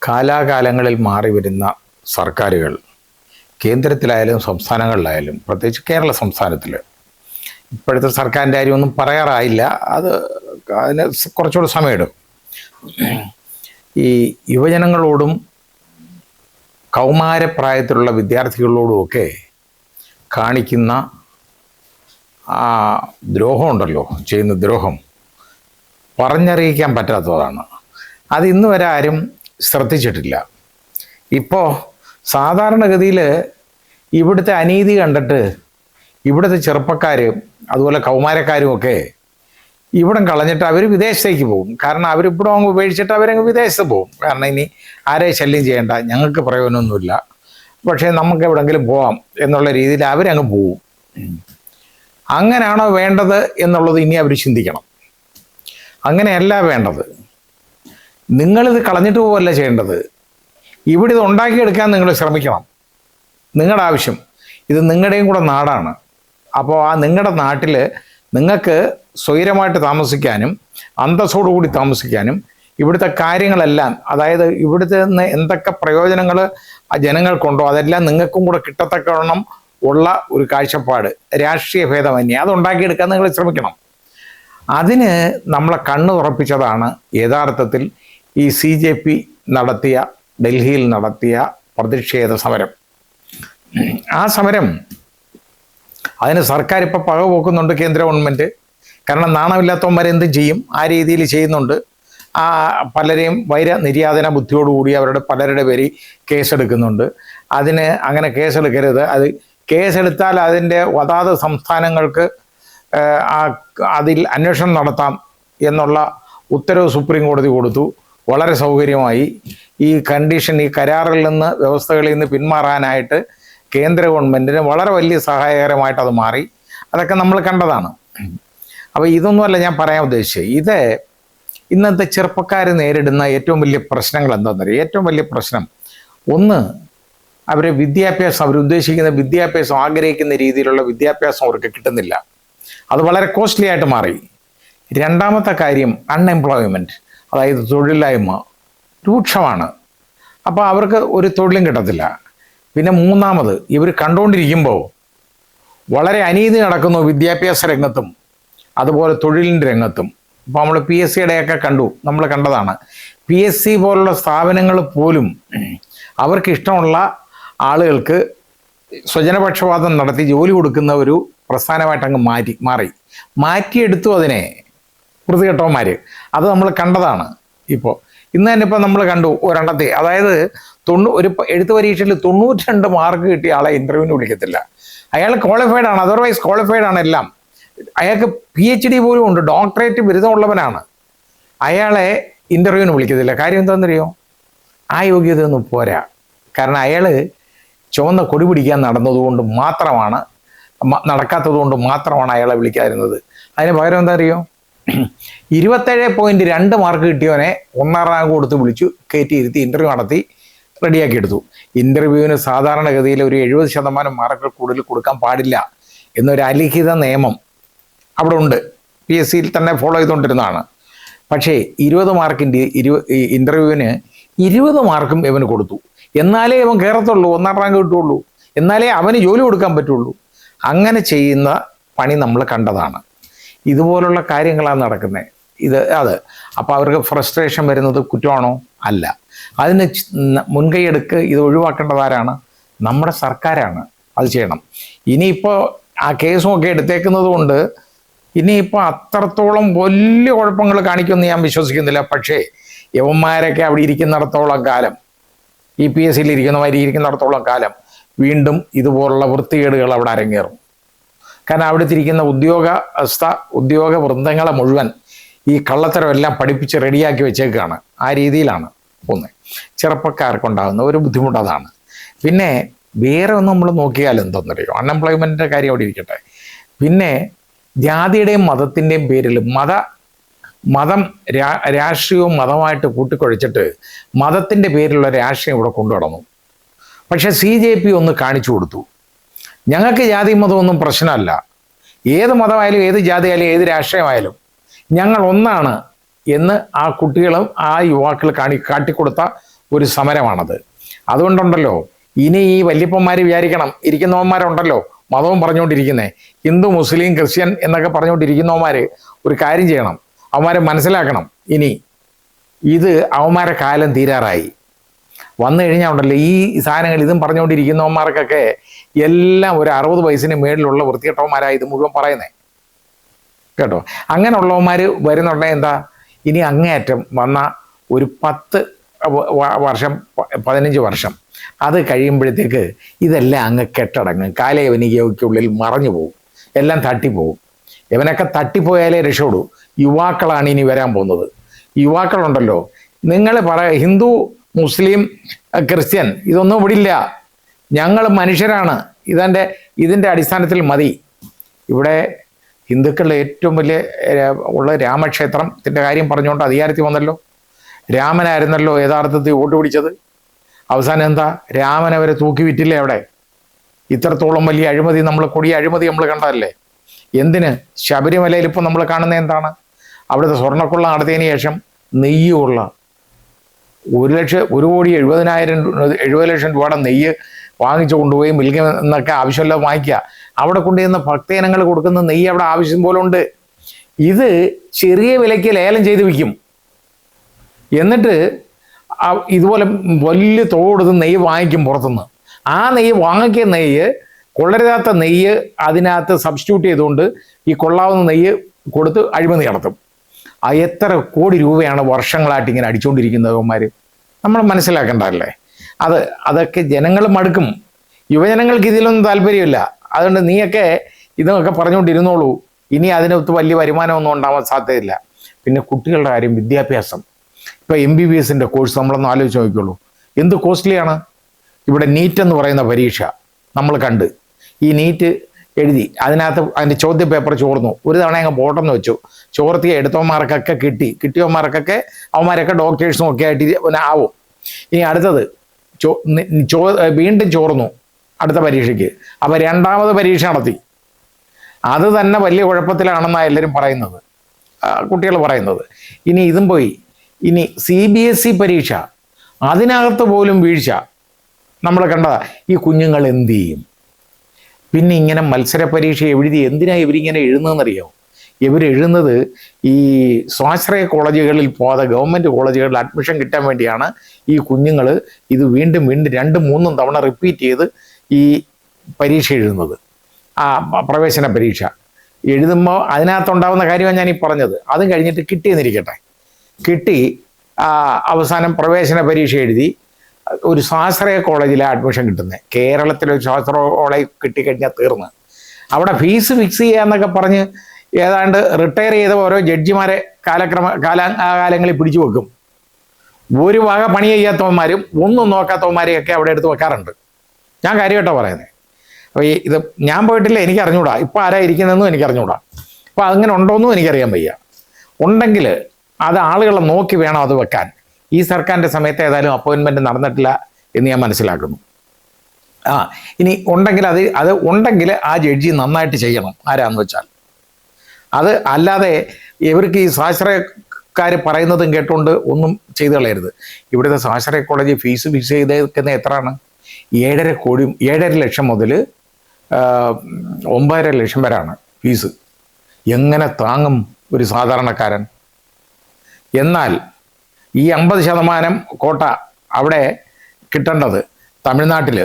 കാലാകാലങ്ങളിൽ മാറി വരുന്ന സർക്കാരുകൾ കേന്ദ്രത്തിലായാലും സംസ്ഥാനങ്ങളിലായാലും, പ്രത്യേകിച്ച് കേരള സംസ്ഥാനത്തിൽ ഇപ്പോഴത്തെ സർക്കാരിൻ്റെ കാര്യമൊന്നും പറയാറായില്ല, അതിന് കുറച്ചുകൂടെ സമയമെടുക്കും. ഈ യുവജനങ്ങളോടും കൗമാരപ്രായത്തിലുള്ള വിദ്യാർത്ഥികളോടുമൊക്കെ കാണിക്കുന്ന ആ ദ്രോഹമുണ്ടല്ലോ, ചെയ്യുന്ന ദ്രോഹം പറഞ്ഞറിയിക്കാൻ പറ്റാത്തതാണ്. അത് ഇന്ന് വരെ ആരും ശ്രദ്ധിച്ചിട്ടില്ല. ഇപ്പോൾ സാധാരണഗതിയിൽ ഇവിടുത്തെ അനീതി കണ്ടിട്ട് ഇവിടുത്തെ ചെറുപ്പക്കാർ അതുപോലെ കൗമാരക്കാരുമൊക്കെ ഇവിടം കളഞ്ഞിട്ട് അവർ വിദേശത്തേക്ക് പോകും. കാരണം അവരിവിടെ അങ്ങ് ഉപേക്ഷിച്ചിട്ട് അവരങ്ങ് വിദേശത്ത് പോകും. കാരണം ഇനി ആരെയും ശല്യം ചെയ്യേണ്ട, ഞങ്ങൾക്ക് പ്രയോജനമൊന്നുമില്ല, പക്ഷേ നമുക്ക് എവിടെയെങ്കിലും പോവാം എന്നുള്ള രീതിയിൽ അവരങ്ങ് പോവും. അങ്ങനെയാണോ വേണ്ടത് എന്നുള്ളത് ഇനി അവർ ചിന്തിക്കണം. അങ്ങനെയല്ല വേണ്ടത്. നിങ്ങളിത് കളഞ്ഞിട്ട് പോവല്ല ചെയ്യേണ്ടത്. ഇവിടെ ഇത് ഉണ്ടാക്കിയെടുക്കാൻ നിങ്ങൾ ശ്രമിക്കണം. നിങ്ങളുടെ ആവശ്യം ഇത് നിങ്ങളുടെയും കൂടെ നാടാണ്. അപ്പോൾ ആ നിങ്ങളുടെ നാട്ടിൽ നിങ്ങൾക്ക് സ്വൈരമായിട്ട് താമസിക്കാനും അന്തസ്സോടുകൂടി താമസിക്കാനും ഇവിടുത്തെ കാര്യങ്ങളെല്ലാം, അതായത് ഇവിടുത്തെ നിന്ന് എന്തൊക്കെ പ്രയോജനങ്ങൾ ആ ജനങ്ങൾക്കുണ്ടോ അതെല്ലാം നിങ്ങൾക്കും കൂടെ കിട്ടത്തക്കവണ്ണം ഉള്ള ഒരു കാഴ്ചപ്പാട്, രാഷ്ട്രീയ ഭേദമന്യേ അതുണ്ടാക്കിയെടുക്കാൻ നിങ്ങൾ ശ്രമിക്കണം. അതിന് നമ്മളെ കണ്ണു തുറപ്പിച്ചതാണ് യഥാർത്ഥത്തിൽ ഈ CJP നടത്തിയ, ഡൽഹിയിൽ നടത്തിയ പ്രതിഷേധ സമരം. ആ സമരം അതിന് സർക്കാർ ഇപ്പോൾ പക പോക്കുന്നുണ്ട്, കേന്ദ്ര ഗവൺമെൻറ്. കാരണം നാണമില്ലാത്തവന്മാരെന്തും ചെയ്യും, ആ രീതിയിൽ ചെയ്യുന്നുണ്ട്. പലരെയും നിര്യാതന ബുദ്ധിയോടുകൂടി അവരുടെ പലരുടെ പേരിൽ കേസെടുക്കുന്നുണ്ട്. അതിന് അങ്ങനെ കേസെടുക്കരുത്, അത് കേസെടുത്താൽ അതിൻ്റെ അതാത് സംസ്ഥാനങ്ങൾക്ക് അതിൽ അന്വേഷണം നടത്താം എന്നുള്ള ഉത്തരവ് സുപ്രീം കോടതി കൊടുത്തു. വളരെ സൗകര്യമായി ഈ കണ്ടീഷൻ, ഈ കരാറിൽ നിന്ന്, വ്യവസ്ഥകളിൽ നിന്ന് പിന്മാറാനായിട്ട് കേന്ദ്ര ഗവൺമെൻറ്റിന് വളരെ വലിയ സഹായകരമായിട്ട് അത് മാറി. അതൊക്കെ നമ്മൾ കണ്ടതാണ്. അപ്പോൾ ഇതൊന്നുമല്ല ഞാൻ പറയാൻ ഉദ്ദേശിച്ചത്. ഇത് ഇന്നത്തെ ചെറുപ്പക്കാർ നേരിടുന്ന ഏറ്റവും വലിയ പ്രശ്നങ്ങൾ എന്താണെന്നറിയാം. ഏറ്റവും വലിയ പ്രശ്നം ഒന്ന്, അവരെ വിദ്യാഭ്യാസം, അവരുദ്ദേശിക്കുന്ന വിദ്യാഭ്യാസം, ആഗ്രഹിക്കുന്ന രീതിയിലുള്ള വിദ്യാഭ്യാസം അവർക്ക് കിട്ടുന്നില്ല. അത് വളരെ കോസ്റ്റ്ലി ആയിട്ട് മാറി. രണ്ടാമത്തെ കാര്യം അൺഎംപ്ലോയ്മെൻറ്റ്, അതായത് തൊഴിലില്ലായ്മ രൂക്ഷമാണ്. അപ്പോൾ അവർക്ക് ഒരു തൊഴിലും കിട്ടത്തില്ല. പിന്നെ മൂന്നാമത്, ഇവർ കണ്ടുകൊണ്ടിരിക്കുമ്പോൾ വളരെ അനീതി നടക്കുന്നു വിദ്യാഭ്യാസ രംഗത്തും അതുപോലെ തൊഴിലിൻ്റെ രംഗത്തും. ഇപ്പോൾ നമ്മൾ PSCയുടെയൊക്കെ നമ്മൾ കണ്ടതാണ്. PSC പോലുള്ള സ്ഥാപനങ്ങൾ പോലും അവർക്ക് ഇഷ്ടമുള്ള ആളുകൾക്ക് സ്വജനപക്ഷപാതം നടത്തി ജോലി കൊടുക്കുന്ന ഒരു പ്രസ്ഥാനമായിട്ട് അങ്ങ് മാറ്റിയെടുത്തു അതിനെ വൃത്തികെട്ടവന്മാർ. അത് നമ്മൾ കണ്ടതാണ്. ഇപ്പോൾ ഇന്ന് തന്നെ ഇപ്പോൾ നമ്മൾ കണ്ടു ഒരെണ്ണത്തെ, അതായത് ഒരു എഴുത്ത് പരീക്ഷയിൽ 92 മാർക്ക് കിട്ടിയ ആളെ ഇൻ്റർവ്യൂവിന് വിളിക്കത്തില്ല. അയാൾ ക്വാളിഫൈഡ് ആണ്, അതർവൈസ് ക്വാളിഫൈഡ് ആണ് എല്ലാം. അയാൾക്ക് PhD പോലും ഉണ്ട്, ഡോക്ടറേറ്റ് ബിരുദമുള്ളവനാണ്. അയാളെ ഇൻ്റർവ്യൂവിന് വിളിക്കത്തില്ല. കാര്യം എന്താണെന്നറിയോ? ആ യോഗ്യതയൊന്നും പോരാ. കാരണം അയാൾ ചുവന്ന കൊടി പിടിക്കാൻ നടക്കാത്തത് കൊണ്ട് മാത്രമാണ് അയാളെ വിളിക്കാതിരുന്നത്. അതിന് പകരം എന്താ അറിയോ? 27.2 മാർക്ക് കിട്ടിയവനെ 1ാം റാങ്ക് കൊടുത്ത് വിളിച്ചു കയറ്റി ഇരുത്തി ഇൻ്റർവ്യൂ നടത്തി റെഡിയാക്കി എടുത്തു. ഇൻ്റർവ്യൂവിന് സാധാരണഗതിയിൽ ഒരു 70% മാർക്കുകൾ കൂടുതൽ കൊടുക്കാൻ പാടില്ല എന്നൊരു അലിഖിത നിയമം അവിടെ ഉണ്ട്. PSCയിൽ തന്നെ ഫോളോ ചെയ്തുകൊണ്ടിരുന്നതാണ്. പക്ഷേ 20 മാർക്കിൻ്റെ ഇൻ്റർവ്യൂവിന് 20 മാർക്കും ഇവന് കൊടുത്തു. എന്നാലേ ഇവൻ കയറത്തുള്ളൂ, 1ാം റാങ്ക് കിട്ടുള്ളൂ, എന്നാലേ അവന് ജോലി കൊടുക്കാൻ പറ്റുള്ളൂ. അങ്ങനെ ചെയ്യുന്ന പണി നമ്മൾ കണ്ടതാണ്. ഇതുപോലുള്ള കാര്യങ്ങളാണ് നടക്കുന്നത്. അപ്പോൾ അവർക്ക് ഫ്രസ്ട്രേഷൻ വരുന്നത് കുറ്റമാണോ? അല്ല. അതിന് മുൻകൈയെടുക്ക് ഇത് ഒഴിവാക്കേണ്ടതാരാണ്? നമ്മുടെ സർക്കാരാണ്. അത് ചെയ്യണം. ഇനിയിപ്പോൾ ആ കേസുമൊക്കെ എടുത്തേക്കുന്നത് കൊണ്ട് ഇനിയിപ്പോൾ അത്രത്തോളം വലിയ കുഴപ്പങ്ങൾ കാണിക്കുമെന്ന് ഞാൻ വിശ്വസിക്കുന്നില്ല. പക്ഷേ യവന്മാരൊക്കെ അവിടെ ഇരിക്കുന്നിടത്തോളം കാലം, ഈ PSCയിൽ ഇരിക്കുന്നിടത്തോളം കാലം വീണ്ടും ഇതുപോലുള്ള വൃത്തികേടുകൾ അവിടെ അരങ്ങേറും. കാരണം അവിടുത്തെ ഇരിക്കുന്ന ഉദ്യോഗ വൃന്ദങ്ങളെ മുഴുവൻ ഈ കള്ളത്തരമെല്ലാം പഠിപ്പിച്ച് റെഡിയാക്കി വെച്ചേക്കാണ്. ആ രീതിയിലാണ് പോകുന്നത്. ചെറുപ്പക്കാർക്കുണ്ടാകുന്ന ഒരു ബുദ്ധിമുട്ട് അതാണ്. പിന്നെ വേറെ ഒന്നും നമ്മൾ നോക്കിയാൽ എന്തെന്നറിയോ? അൺഎംപ്ലോയ്മെൻറ്റിൻ്റെ കാര്യം അവിടെ ഇരിക്കട്ടെ. പിന്നെ ജാതിയുടെയും മതത്തിൻ്റെയും പേരിൽ മതം രാഷ്ട്രീയവും മതമായിട്ട് കൂട്ടിക്കുഴച്ചിട്ട് മതത്തിൻ്റെ പേരിലുള്ള രാഷ്ട്രീയം ഇവിടെ കൊണ്ടുനടന്നു. പക്ഷേ CJP ഒന്ന് കാണിച്ചു കൊടുത്തു, ഞങ്ങൾക്ക് ജാതി മതമൊന്നും പ്രശ്നമല്ല, ഏത് മതമായാലും ഏത് ജാതിയായാലും ഏത് രാഷ്ട്രീയമായാലും ഞങ്ങൾ ഒന്നാണ് എന്ന് ആ കുട്ടികളും ആ യുവാക്കൾ കാട്ടിക്കൊടുത്ത ഒരു സമരമാണത്. അതുകൊണ്ടുണ്ടല്ലോ, ഇനി ഈ വല്യപ്പന്മാർ വിചാരിക്കണം, ഇരിക്കുന്നവന്മാരുണ്ടല്ലോ മതവും പറഞ്ഞുകൊണ്ടിരിക്കുന്നേ, ഹിന്ദു മുസ്ലിം ക്രിസ്ത്യൻ എന്നൊക്കെ പറഞ്ഞുകൊണ്ടിരിക്കുന്നവന്മാർ ഒരു കാര്യം ചെയ്യണം, അവന്മാരെ മനസ്സിലാക്കണം. ഇനി ഇത് അവന്മാരെ കാലം തീരാറായി. വന്നു കഴിഞ്ഞാൽ ഉണ്ടല്ലോ ഈ സാധനങ്ങൾ ഇതും പറഞ്ഞുകൊണ്ടിരിക്കുന്നവന്മാർക്കൊക്കെ എല്ലാം ഒരു 60 വയസ്സിന് മേളിലുള്ള വൃത്തികെട്ടവന്മാരായി ഇത് മുഴുവൻ പറയുന്നത് കേട്ടോ. അങ്ങനെയുള്ളവന്മാർ വരുന്നുണ്ടെങ്കിൽ എന്താ, ഇനി അങ്ങേയറ്റം വന്ന ഒരു 10 വർഷം 15 വർഷം അത് കഴിയുമ്പോഴത്തേക്ക് ഇതെല്ലാം അങ്ങ് കെട്ടടങ്ങും, കാലയവനികയ്ക്കുള്ളിൽ മറഞ്ഞു പോകും, എല്ലാം തട്ടിപ്പോകും. ഇവനൊക്കെ തട്ടിപ്പോയാലേ രക്ഷപ്പെടൂ. യുവാക്കളാണ് ഇനി വരാൻ പോകുന്നത്. യുവാക്കളുണ്ടല്ലോ, നിങ്ങൾ ഹിന്ദു മുസ്ലിം ക്രിസ്ത്യൻ ഇതൊന്നും ഇവിടില്ല, ഞങ്ങൾ മനുഷ്യരാണ്, ഇതിൻ്റെ അടിസ്ഥാനത്തിൽ മതി. ഇവിടെ ഹിന്ദുക്കളുടെ ഏറ്റവും വലിയ ഉള്ള രാമക്ഷേത്രത്തിൻ്റെ കാര്യം പറഞ്ഞുകൊണ്ട് അധികാരത്തിൽ വന്നല്ലോ. രാമനായിരുന്നല്ലോ യഥാർത്ഥത്തിൽ വോട്ട് പിടിച്ചത്. അവസാനം എന്താ, രാമൻ അവരെ തൂക്കി വിറ്റില്ലേ അവിടെ? ഇത്രത്തോളം വലിയ അഴിമതി, കൊടിയ അഴിമതി നമ്മൾ കണ്ടതല്ലേ. എന്തിന്? ശബരിമലയിൽ ഇപ്പം നമ്മൾ കാണുന്നത് എന്താണ്? അവിടുത്തെ സ്വർണ്ണക്കൊള്ള നടത്തിയതിന് ശേഷം നെയ്യുള്ള 1,70,000 രൂപയുടെ നെയ്യ് വാങ്ങിച്ചു കൊണ്ടുപോയി മിൽക്ക് എന്നൊക്കെ ആവശ്യമില്ല വാങ്ങിക്കുക. അവിടെ കൊണ്ടുവന്ന ഭക്തജനങ്ങൾ കൊടുക്കുന്ന നെയ്യ് അവിടെ ആവശ്യം പോലെ ഉണ്ട്. ഇത് ചെറിയ വിലയ്ക്ക് ലേലം ചെയ്ത് വിൽക്കും. എന്നിട്ട് ഇതുപോലെ വലിയ തോടുത്ത് നെയ്യ് വാങ്ങിക്കും പുറത്തുനിന്ന്. ആ നെയ്യ് വാങ്ങിക്കിയ നെയ്യ്, കൊള്ളരുതാത്ത നെയ്യ് അതിനകത്ത് സബ്സ്റ്റിറ്റ്യൂട്ട് ചെയ്തുകൊണ്ട് ഈ കൊള്ളാവുന്ന നെയ്യ് കൊടുത്ത് അഴിമതി നടത്തും. എത്ര കോടി രൂപയാണ് വർഷങ്ങളായിട്ട് ഇങ്ങനെ അടിച്ചുകൊണ്ടിരിക്കുന്നവന്മാർ, നമ്മൾ മനസ്സിലാക്കേണ്ടതല്ലേ. അതൊക്കെ ജനങ്ങൾ മടുക്കും. യുവജനങ്ങൾക്ക് ഇതിലൊന്നും താല്പര്യമില്ല. അതുകൊണ്ട് നീയൊക്കെ ഇതൊക്കെ പറഞ്ഞുകൊണ്ടിരുന്നോളൂ. ഇനി അതിനകത്ത് വലിയ വരുമാനമൊന്നും ഉണ്ടാവാൻ സാധ്യതയില്ല. പിന്നെ കുട്ടികളുടെ കാര്യം, വിദ്യാഭ്യാസം. ഇപ്പോൾ MBBS കോഴ്സ് നമ്മളൊന്ന് ആലോചിച്ച് നോക്കിക്കോളൂ, എന്ത് കോസ്റ്റ്ലിയാണ്. ഇവിടെ നീറ്റ് എന്ന് പറയുന്ന പരീക്ഷ നമ്മൾ കണ്ട്, ഈ നീറ്റ് എഴുതി അതിനകത്ത് അതിൻ്റെ ചോദ്യ പേപ്പർ ചോർന്നു. ഒരു തവണ അങ്ങ് പോട്ടെന്ന് വെച്ചു. ചോർത്തിയ എടുത്തവന്മാർക്കൊക്കെ കിട്ടിയവന്മാർക്കൊക്കെ അവന്മാരൊക്കെ ഡോക്ടേഴ്സും ഒക്കെ ആയിട്ട് ആവും. ഇനി അടുത്തത് വീണ്ടും ചോർന്നു അടുത്ത പരീക്ഷയ്ക്ക്. അപ്പോൾ രണ്ടാമത് പരീക്ഷ നടത്തി. അത് തന്നെ വലിയ കുഴപ്പത്തിലാണെന്നാണ് എല്ലാവരും പറയുന്നത്, കുട്ടികൾ പറയുന്നത്. ഇനി ഇതും പോയി. ഇനി CBSE പരീക്ഷ, അതിനകത്ത് പോലും വീഴ്ച നമ്മൾ കണ്ടതാ. ഈ കുഞ്ഞുങ്ങൾ എന്ത് ചെയ്യും? പിന്നെ ഇങ്ങനെ മത്സര പരീക്ഷ എഴുതി എന്തിനാണ് ഇവരിങ്ങനെ എഴുതുന്നതെന്നറിയോ? ഇവരെഴുതുന്നത് ഈ സ്വാശ്രയ കോളേജുകളിൽ പോകാതെ ഗവൺമെൻറ് കോളേജുകളിൽ അഡ്മിഷൻ കിട്ടാൻ വേണ്ടിയാണ്. ഈ കുഞ്ഞുങ്ങൾ ഇത് വീണ്ടും 2-3 തവണ റിപ്പീറ്റ് ചെയ്ത് ഈ പരീക്ഷ എഴുതുന്നത്. ആ പ്രവേശന പരീക്ഷ എഴുതുമ്പോൾ അതിനകത്തുണ്ടാകുന്ന കാര്യമാണ് ഞാൻ ഈ പറഞ്ഞത്. അതും കഴിഞ്ഞിട്ട് കിട്ടിയെന്നിരിക്കട്ടെ, കിട്ടി അവസാനം പ്രവേശന പരീക്ഷ എഴുതി ഒരു സ്വാശ്രയ കോളേജിലെ അഡ്മിഷൻ കിട്ടുന്നത്. കേരളത്തിലൊരു സ്വാശ്രയ കോളേജ് കിട്ടിക്കഴിഞ്ഞാൽ തീർന്ന്. അവിടെ ഫീസ് ഫിക്സ് ചെയ്യാന്നൊക്കെ പറഞ്ഞ് ഏതാണ്ട് റിട്ടയർ ചെയ്ത ഓരോ ജഡ്ജിമാരെ കാലങ്ങളിൽ പിടിച്ചു വെക്കും. ഒരു വക പണി ചെയ്യാത്തവന്മാരും ഒന്നും നോക്കാത്തവന്മാരെയൊക്കെ അവിടെ എടുത്ത് വെക്കാറുണ്ട്. ഞാൻ കാര്യമായിട്ടോ പറയുന്നത്. അപ്പോൾ ഇത് ഞാൻ പോയിട്ടില്ല, എനിക്ക് അറിഞ്ഞൂടാ. ഇപ്പോൾ ആരാ ഇരിക്കുന്നതെന്നും എനിക്ക് അറിഞ്ഞൂടാ. അപ്പോൾ അങ്ങനെ ഉണ്ടോയെന്നും എനിക്കറിയാൻ വയ്യ. ഉണ്ടെങ്കിൽ അത് ആളുകളെ നോക്കി വേണം അത് വെക്കാൻ. ഈ സർക്കാരിൻ്റെ സമയത്ത് ഏതായാലും അപ്പോയിൻമെൻറ്റ് നടന്നിട്ടില്ല എന്ന് ഞാൻ മനസ്സിലാക്കുന്നു. ഇനി ഉണ്ടെങ്കിൽ അത് ഉണ്ടെങ്കിൽ ആ ജഡ്ജി നന്നായിട്ട് ചെയ്യണം, ആരാന്ന് വെച്ചാൽ. അത് അല്ലാതെ ഇവർക്ക് ഈ സ്വാശ്രയക്കാർ പറയുന്നതും കേട്ടുകൊണ്ട് ഒന്നും ചെയ്തു കളയരുത്. ഇവിടുത്തെ സ്വാശ്രയ കോളേജ് ഫീസ് ഫിക്സ് ചെയ്തേക്കുന്നത് എത്രയാണ്? 7.5 ലക്ഷം മുതൽ 9.5 ലക്ഷം വരെയാണ് ഫീസ്. എങ്ങനെ താങ്ങും ഒരു സാധാരണക്കാരൻ? എന്നാൽ ഈ 50% കോട്ട അവിടെ കിട്ടേണ്ടത് തമിഴ്നാട്ടിൽ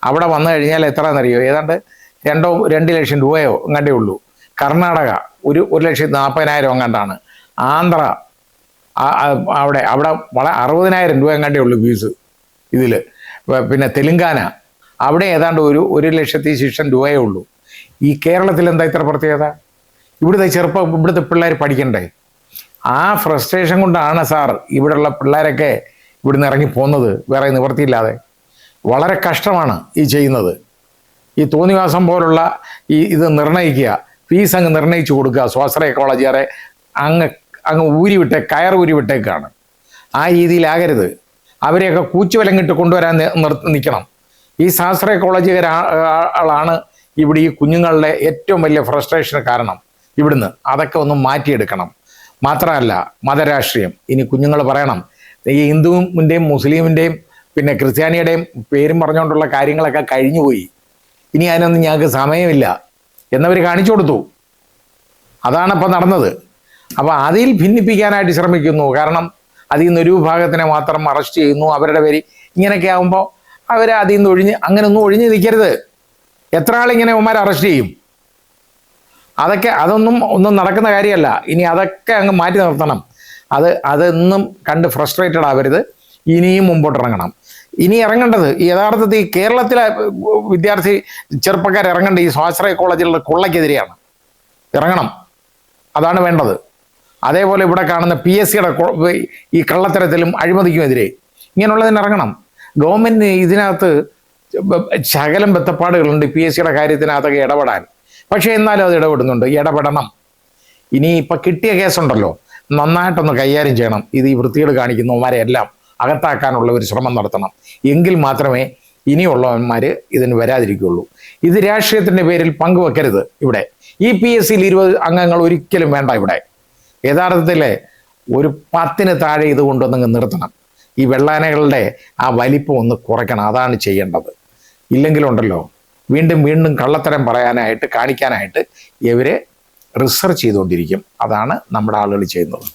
അവിടെ വന്നു കഴിഞ്ഞാൽ എത്രയെന്നറിയോ? ഏതാണ്ട് 2 ലക്ഷം രൂപയോ എങ്ങാണ്ടേ ഉള്ളൂ. കർണാടക 1,40,000 എങ്ങാണ്ടാണ്. ആന്ധ്ര അവിടെ 60,000 രൂപ എങ്ങാണ്ടേ ഉള്ളൂ ഫീസ് ഇതിൽ. പിന്നെ തെലുങ്കാന അവിടെ ഏതാണ്ട് 1,06,000 രൂപയേ ഉള്ളൂ. ഈ കേരളത്തിൽ എന്താ ഇത്ര പ്രത്യേകത? ഇവിടുത്തെ പിള്ളേർ പഠിക്കണ്ടേ? ആ ഫ്രസ്ട്രേഷൻ കൊണ്ടാണ് സാർ ഇവിടെയുള്ള പിള്ളേരൊക്കെ ഇവിടുന്ന് ഇറങ്ങി പോകുന്നത്, വേറെ നിവൃത്തിയില്ലാതെ. വളരെ കഷ്ടമാണ് ഈ ചെയ്യുന്നത്. ഈ തോന്നിവാസം പോലുള്ള ഇത് നിർണ്ണയിക്കുക, ഫീസ് അങ്ങ് നിർണ്ണയിച്ചു കൊടുക്കുക. സ്വാശ്രയ കോളേജുകാരെ അങ്ങ് കയർ ഊരി വിട്ടേക്കാണ്. ആ രീതിയിലാകരുത്. അവരെയൊക്കെ കൂച്ചുവിലങ്ങിട്ട് കൊണ്ടുവരാൻ നിൽക്കണം. ഈ സ്വാശ്രയ കോളേജുകാരാണ് ഇവിടെ ഈ കുഞ്ഞുങ്ങളുടെ ഏറ്റവും വലിയ ഫ്രസ്ട്രേഷന് കാരണം. ഇവിടുന്ന് അതൊക്കെ ഒന്ന് മാറ്റിയെടുക്കണം. മാത്രമല്ല മതരാഷ്ട്രീയം. ഇനി കുഞ്ഞുങ്ങൾ പറയണം, ഈ ഹിന്ദുവിൻ്റെയും മുസ്ലിമിൻ്റെയും പിന്നെ ക്രിസ്ത്യാനിയുടെയും പേരും പറഞ്ഞുകൊണ്ടുള്ള കാര്യങ്ങളൊക്കെ കഴിഞ്ഞുപോയി. ഇനി അതിനൊന്നും ഞങ്ങൾക്ക് സമയമില്ല എന്നവർ കാണിച്ചു കൊടുത്തു. അതാണ് ഇപ്പം നടന്നത്. അപ്പോൾ അതിൽ ഭിന്നിപ്പിക്കാനായിട്ട് ശ്രമിക്കുന്നു. കാരണം അതിൽ നിന്ന് ഒരു വിഭാഗത്തിനെ മാത്രം അറസ്റ്റ് ചെയ്യുന്നു, അവരുടെ പേര് ഇങ്ങനെയൊക്കെ ആകുമ്പോൾ അവർ അതിൽ നിന്ന് അങ്ങനെയൊന്നും ഒഴിഞ്ഞു നിൽക്കരുത്. എത്ര ആളിങ്ങനെ ഉമ്മാരെ അറസ്റ്റ് ചെയ്യും? അതൊന്നും നടക്കുന്ന കാര്യമല്ല. ഇനി അതൊക്കെ അങ്ങ് മാറ്റി നിർത്തണം. അതൊന്നും കണ്ട് ഫ്രസ്ട്രേറ്റഡ് ആവരുത്. ഇനിയും മുമ്പോട്ട് ഇറങ്ങണം. ഇനി ഇറങ്ങേണ്ടത് യഥാർത്ഥത്തിൽ കേരളത്തിലെ വിദ്യാർത്ഥി ചെറുപ്പക്കാർ ഇറങ്ങേണ്ട ഈ സ്വാശ്രയ കോളേജിലുള്ള കൊള്ളയ്ക്കെതിരെയാണ്. ഇറങ്ങണം, അതാണ് വേണ്ടത്. അതേപോലെ ഇവിടെ കാണുന്ന PSCയുടെ ഈ കള്ളത്തരത്തിലും അഴിമതിക്കുമെതിരെ ഇങ്ങനെയുള്ളതിന് ഇറങ്ങണം. ഗവൺമെൻറ്റിന് ഇതിനകത്ത് ശകലം ബന്ധപ്പാടുകളുണ്ട് PSCയുടെ കാര്യത്തിനകത്തൊക്കെ ഇടപെടാൻ. പക്ഷേ എന്നാലും അത് ഇടപെടണം. ഇനി ഇപ്പം കിട്ടിയ കേസുണ്ടല്ലോ, നന്നായിട്ടൊന്ന് കൈകാര്യം ചെയ്യണം. ഇത് ഈ വൃത്തികേട് കാണിക്കുന്നവന്മാരെ എല്ലാം അകത്താക്കാനുള്ള ഒരു ശ്രമം നടത്തണം. എങ്കിൽ മാത്രമേ ഇനിയുള്ളവന്മാർ ഇതിന് വരാതിരിക്കുകയുള്ളൂ. ഇത് രാഷ്ട്രീയത്തിൻ്റെ പേരിൽ പങ്കുവെക്കരുത്. ഇവിടെ ഈ PSCയിൽ 20 അംഗങ്ങൾ ഒരിക്കലും വേണ്ട. ഇവിടെ യഥാർത്ഥത്തിൽ ഒരു 10-ന് താഴെ ഇത് കൊണ്ടൊന്നങ്ങ് നിർത്തണം. ഈ വെള്ളാനകളുടെ ആ വലിപ്പം ഒന്ന് കുറയ്ക്കണം. അതാണ് ചെയ്യേണ്ടത്. ഇല്ലെങ്കിലുണ്ടല്ലോ വീണ്ടും കള്ളത്തരം കാണിക്കാനായിട്ട് ഇവർ റിസർച്ച് ചെയ്തുകൊണ്ടിരിക്കും. അതാണ് നമ്മുടെ ആളുകൾ ചെയ്യുന്നത്.